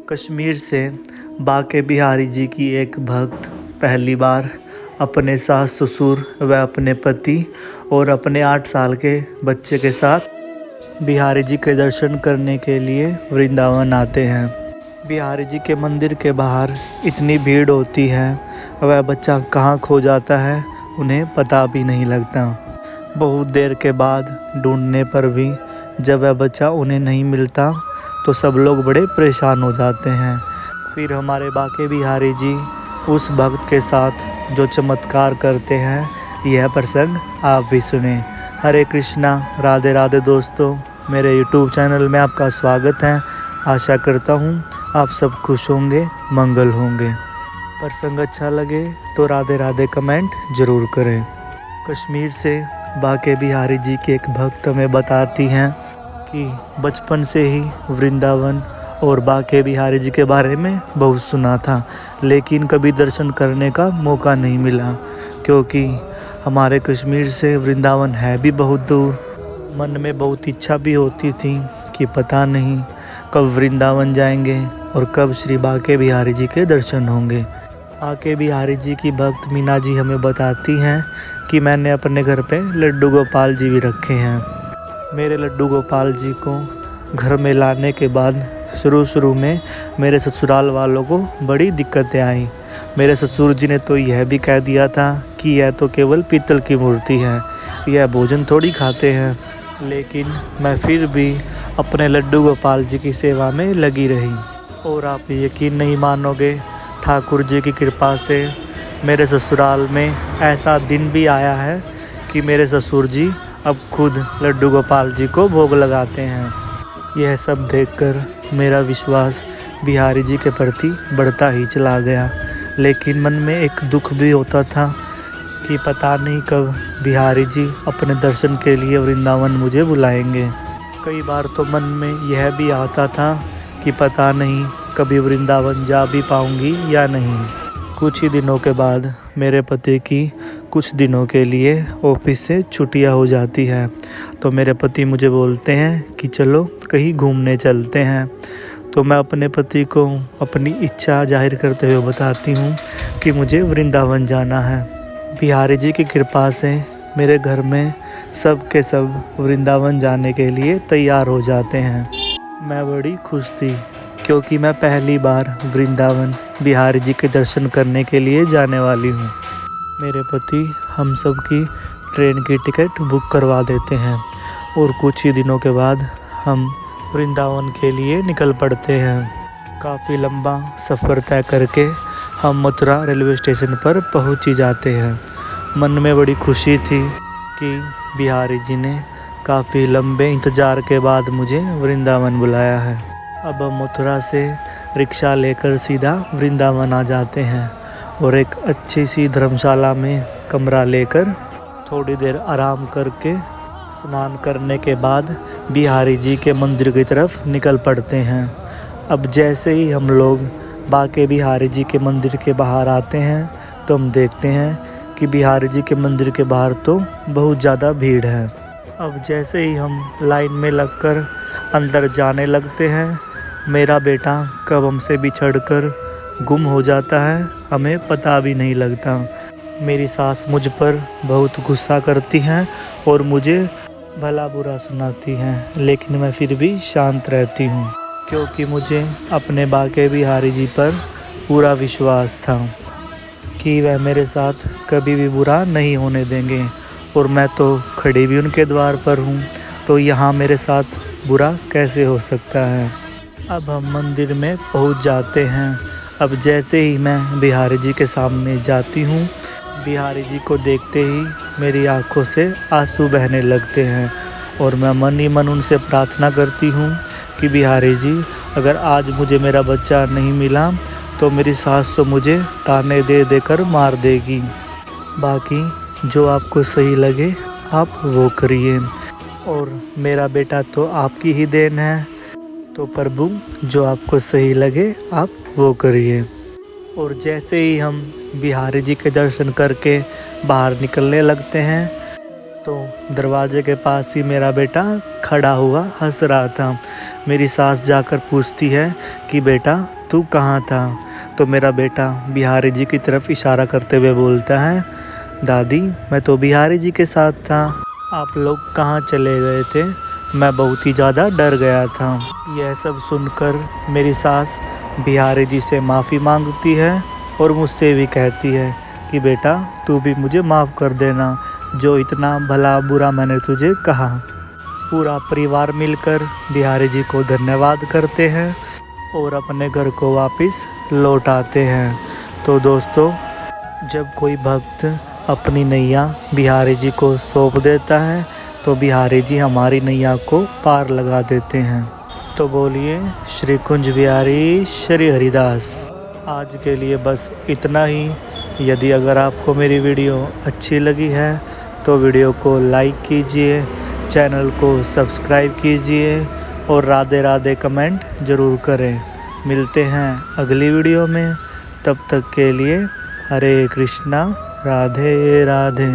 कश्मीर से बाके बिहारी जी की एक भक्त पहली बार अपने सास ससुर व अपने पति और अपने 8 साल के बच्चे के साथ बिहारी जी के दर्शन करने के लिए वृंदावन आते हैं। बिहारी जी के मंदिर के बाहर इतनी भीड़ होती है, वह बच्चा कहाँ खो जाता है उन्हें पता भी नहीं लगता। बहुत देर के बाद ढूंढने पर भी जब वह बच्चा उन्हें नहीं मिलता तो सब लोग बड़े परेशान हो जाते हैं। फिर हमारे बाके बिहारी जी उस भक्त के साथ जो चमत्कार करते हैं, यह प्रसंग आप भी सुने। हरे कृष्णा, राधे राधे दोस्तों, मेरे यूट्यूब चैनल में आपका स्वागत है। आशा करता हूँ आप सब खुश होंगे, मंगल होंगे। प्रसंग अच्छा लगे तो राधे राधे कमेंट ज़रूर करें। कश्मीर से बाके बिहारी जी के एक भक्त हमें बताती हैं कि बचपन से ही वृंदावन और बाके बिहारी जी के बारे में बहुत सुना था, लेकिन कभी दर्शन करने का मौका नहीं मिला, क्योंकि हमारे कश्मीर से वृंदावन है भी बहुत दूर। मन में बहुत इच्छा भी होती थी कि पता नहीं कब वृंदावन जाएंगे और कब श्री बाके बिहारी जी के दर्शन होंगे। बाके बिहारी जी की भक्त मीना जी हमें बताती हैं कि मैंने अपने घर पे लड्डू गोपाल जी भी रखे हैं। मेरे लड्डू गोपाल जी को घर में लाने के बाद शुरू में मेरे ससुराल वालों को बड़ी दिक्कतें आई। मेरे ससुर जी ने तो यह भी कह दिया था कि यह तो केवल पीतल की मूर्ति है, यह भोजन थोड़ी खाते हैं। लेकिन मैं फिर भी अपने लड्डू गोपाल जी की सेवा में लगी रही। और आप यकीन नहीं मानोगे, ठाकुर जी की कृपा से मेरे ससुराल में ऐसा दिन भी आया है कि मेरे ससुर जी अब खुद लड्डू गोपाल जी को भोग लगाते हैं। यह सब देखकर मेरा विश्वास बिहारी जी के प्रति बढ़ता ही चला गया। लेकिन मन में एक दुख भी होता था कि पता नहीं कब बिहारी जी अपने दर्शन के लिए वृंदावन मुझे बुलाएंगे। कई बार तो मन में यह भी आता था कि पता नहीं कभी वृंदावन जा भी पाऊंगी या नहीं। कुछ ही दिनों के बाद मेरे पति की कुछ दिनों के लिए ऑफिस से छुट्टियां हो जाती हैं, तो मेरे पति मुझे बोलते हैं कि चलो कहीं घूमने चलते हैं। तो मैं अपने पति को अपनी इच्छा जाहिर करते हुए बताती हूँ कि मुझे वृंदावन जाना है। बिहारी जी की कृपा से मेरे घर में सब के सब वृंदावन जाने के लिए तैयार हो जाते हैं। मैं बड़ी खुश थी क्योंकि मैं पहली बार वृंदावन बिहारी जी के दर्शन करने के लिए जाने वाली हूँ। मेरे पति हम सब की ट्रेन की टिकट बुक करवा देते हैं और कुछ ही दिनों के बाद हम वृंदावन के लिए निकल पड़ते हैं। काफ़ी लंबा सफ़र तय करके हम मथुरा रेलवे स्टेशन पर पहुंच ही जाते हैं। मन में बड़ी खुशी थी कि बिहारी जी ने काफ़ी लंबे इंतज़ार के बाद मुझे वृंदावन बुलाया है। अब हम मथुरा से रिक्शा लेकर सीधा वृंदावन आ जाते हैं और एक अच्छी सी धर्मशाला में कमरा लेकर थोड़ी देर आराम करके स्नान करने के बाद बिहारी जी के मंदिर की तरफ निकल पड़ते हैं। अब जैसे ही हम लोग बाके बिहारी जी के मंदिर के बाहर आते हैं तो हम देखते हैं कि बिहारी जी के मंदिर के बाहर तो बहुत ज़्यादा भीड़ है। अब जैसे ही हम लाइन में लगकर अंदर जाने लगते हैं, मेरा बेटा कब हमसे बिछड़कर गुम हो जाता है हमें पता भी नहीं लगता। मेरी सास मुझ पर बहुत गुस्सा करती हैं और मुझे भला बुरा सुनाती हैं, लेकिन मैं फिर भी शांत रहती हूँ क्योंकि मुझे अपने बाके बिहारी जी पर पूरा विश्वास था कि वह मेरे साथ कभी भी बुरा नहीं होने देंगे। और मैं तो खड़ी भी उनके द्वार पर हूँ, तो यहाँ मेरे साथ बुरा कैसे हो सकता है। अब हम मंदिर में पहुँच जाते हैं। अब जैसे ही मैं बिहारी जी के सामने जाती हूँ, बिहारी जी को देखते ही मेरी आंखों से आंसू बहने लगते हैं और मैं मन ही मन उनसे प्रार्थना करती हूँ कि बिहारी जी, अगर आज मुझे मेरा बच्चा नहीं मिला तो मेरी सास तो मुझे ताने दे देकर मार देगी। बाकी जो आपको सही लगे आप वो करिए, और मेरा बेटा तो आपकी ही देन है, तो प्रभु जो आपको सही लगे आप वो करिए। और जैसे ही हम बिहारी जी के दर्शन करके बाहर निकलने लगते हैं तो दरवाजे के पास ही मेरा बेटा खड़ा हुआ हंस रहा था। मेरी सास जाकर पूछती है कि बेटा तू कहाँ था? तो मेरा बेटा बिहारी जी की तरफ इशारा करते हुए बोलता है, दादी मैं तो बिहारी जी के साथ था, आप लोग कहाँ चले गए थे? मैं बहुत ही ज़्यादा डर गया था। यह सब सुनकर मेरी सास बिहारी जी से माफ़ी मांगती है और मुझसे भी कहती है कि बेटा तू भी मुझे माफ़ कर देना, जो इतना भला बुरा मैंने तुझे कहा। पूरा परिवार मिलकर बिहारी जी को धन्यवाद करते हैं और अपने घर को वापस लौट आते हैं। तो दोस्तों, जब कोई भक्त अपनी नैया बिहारी जी को सौंप देता है तो बिहारी जी हमारी नैया को पार लगा देते हैं। तो बोलिए श्री कुंज बिहारी श्री हरिदास। आज के लिए बस इतना ही। यदि अगर आपको मेरी वीडियो अच्छी लगी है तो वीडियो को लाइक कीजिए, चैनल को सब्सक्राइब कीजिए और राधे राधे कमेंट ज़रूर करें। मिलते हैं अगली वीडियो में, तब तक के लिए हरे कृष्णा, राधे राधे।